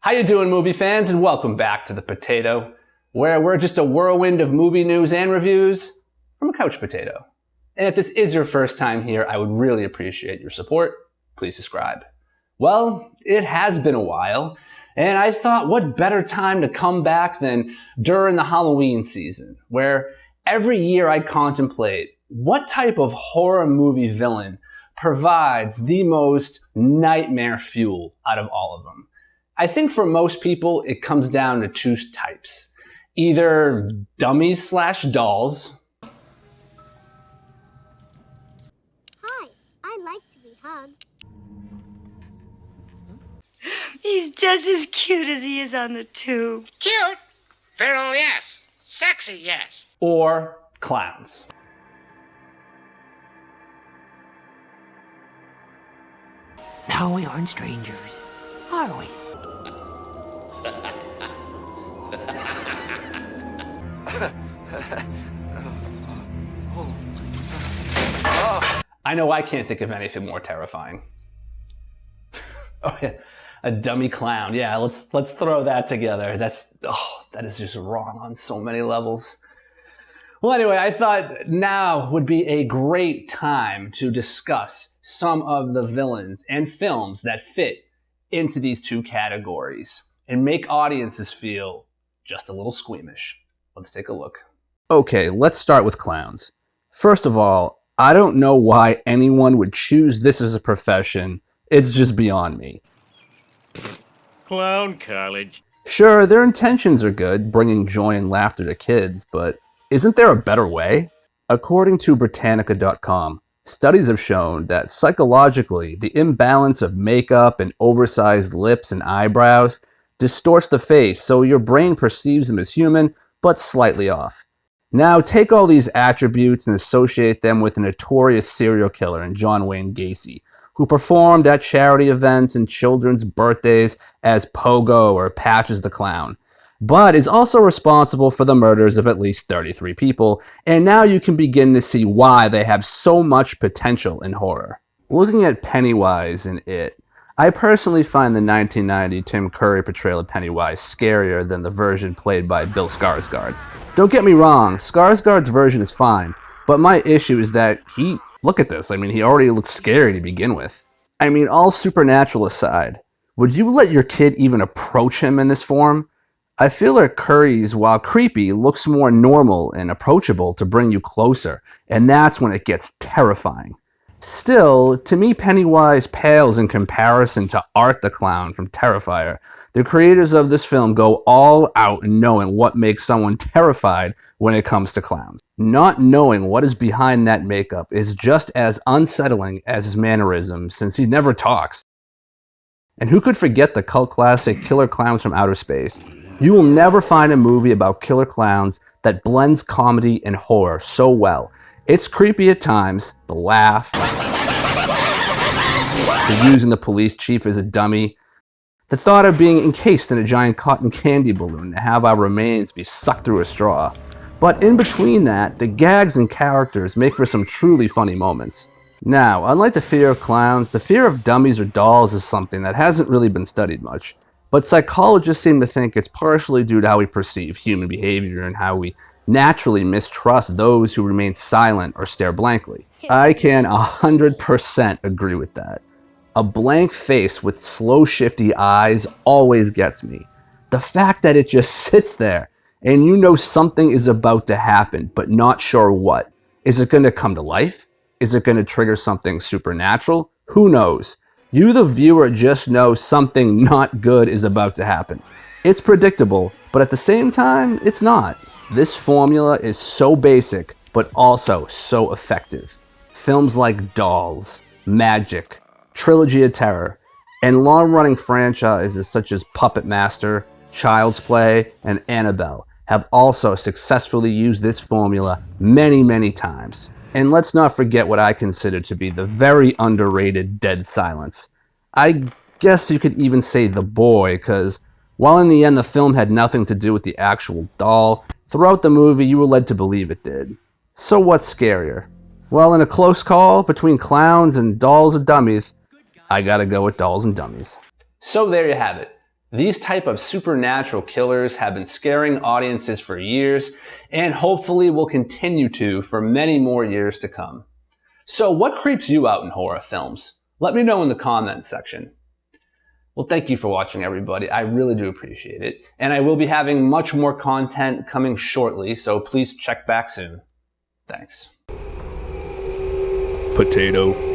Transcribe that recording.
How you doing, movie fans? And welcome back to The Potato, where we're just a whirlwind of movie news and reviews from a couch potato. And if this is your first time here, I would really appreciate your support. Please subscribe. Well, it has been a while, and I thought what better time to come back than during the Halloween season, where every year I contemplate what type of horror movie villain provides the most nightmare fuel out of all of them. I think for most people, it comes down to two types. Either dummies / dolls. Hi, I like to be hugged. He's just as cute as he is on the tube. Cute? Feral, yes. Sexy, yes. Or clowns. No, we aren't strangers, are we? I know I can't think of anything more terrifying. Oh yeah, a dummy clown. Yeah, let's throw that together. That is just wrong on so many levels. Well, anyway, I thought now would be a great time to discuss some of the villains and films that fit into these two categories and make audiences feel just a little squeamish. Let's take a look. Okay, let's start with clowns. First of all, I don't know why anyone would choose this as a profession. It's just beyond me. Clown college. Sure, their intentions are good, bringing joy and laughter to kids, but isn't there a better way? According to Britannica.com, studies have shown that psychologically, the imbalance of makeup and oversized lips and eyebrows distorts the face, so your brain perceives them as human, but slightly off. Now, take all these attributes and associate them with a notorious serial killer in John Wayne Gacy, who performed at charity events and children's birthdays as Pogo or Patches the Clown, but is also responsible for the murders of at least 33 people, and now you can begin to see why they have so much potential in horror. Looking at Pennywise in It, I personally find the 1990 Tim Curry portrayal of Pennywise scarier than the version played by Bill Skarsgård. Don't get me wrong, Skarsgård's version is fine, but my issue is that look at this, he already looks scary to begin with. All supernatural aside, would you let your kid even approach him in this form? I feel like Curry's, while creepy, looks more normal and approachable to bring you closer, and that's when it gets terrifying. Still, to me, Pennywise pales in comparison to Art the Clown from Terrifier. The creators of this film go all out knowing what makes someone terrified when it comes to clowns. Not knowing what is behind that makeup is just as unsettling as his mannerisms, since he never talks. And who could forget the cult classic Killer Clowns from Outer Space? You will never find a movie about killer clowns that blends comedy and horror so well. It's creepy at times, the laugh, the using the police chief as a dummy, the thought of being encased in a giant cotton candy balloon to have our remains be sucked through a straw. But in between that, the gags and characters make for some truly funny moments. Now, unlike the fear of clowns, the fear of dummies or dolls is something that hasn't really been studied much. But psychologists seem to think it's partially due to how we perceive human behavior and how we naturally mistrust those who remain silent or stare blankly. I can 100% agree with that. A blank face with slow, shifty eyes always gets me. The fact that it just sits there and you know something is about to happen, but not sure what. Is it going to come to life? Is it going to trigger something supernatural? Who knows? You, the viewer, just know something not good is about to happen. It's predictable, but at the same time, it's not. This formula is so basic, but also so effective. Films like Dolls, Magic, Trilogy of Terror, and long-running franchises such as Puppet Master, Child's Play, and Annabelle have also successfully used this formula many, many times. And let's not forget what I consider to be the very underrated Dead Silence. I guess you could even say The Boy, because while in the end the film had nothing to do with the actual doll, throughout the movie you were led to believe it did. So what's scarier? Well, in a close call between clowns and dolls or dummies, I gotta go with Dolls and Dummies. So there you have it. These type of supernatural killers have been scaring audiences for years and hopefully will continue to for many more years to come. So what creeps you out in horror films? Let me know in the comments section. Well, thank you for watching, everybody. I really do appreciate it. And I will be having much more content coming shortly, so please check back soon. Thanks. Potato.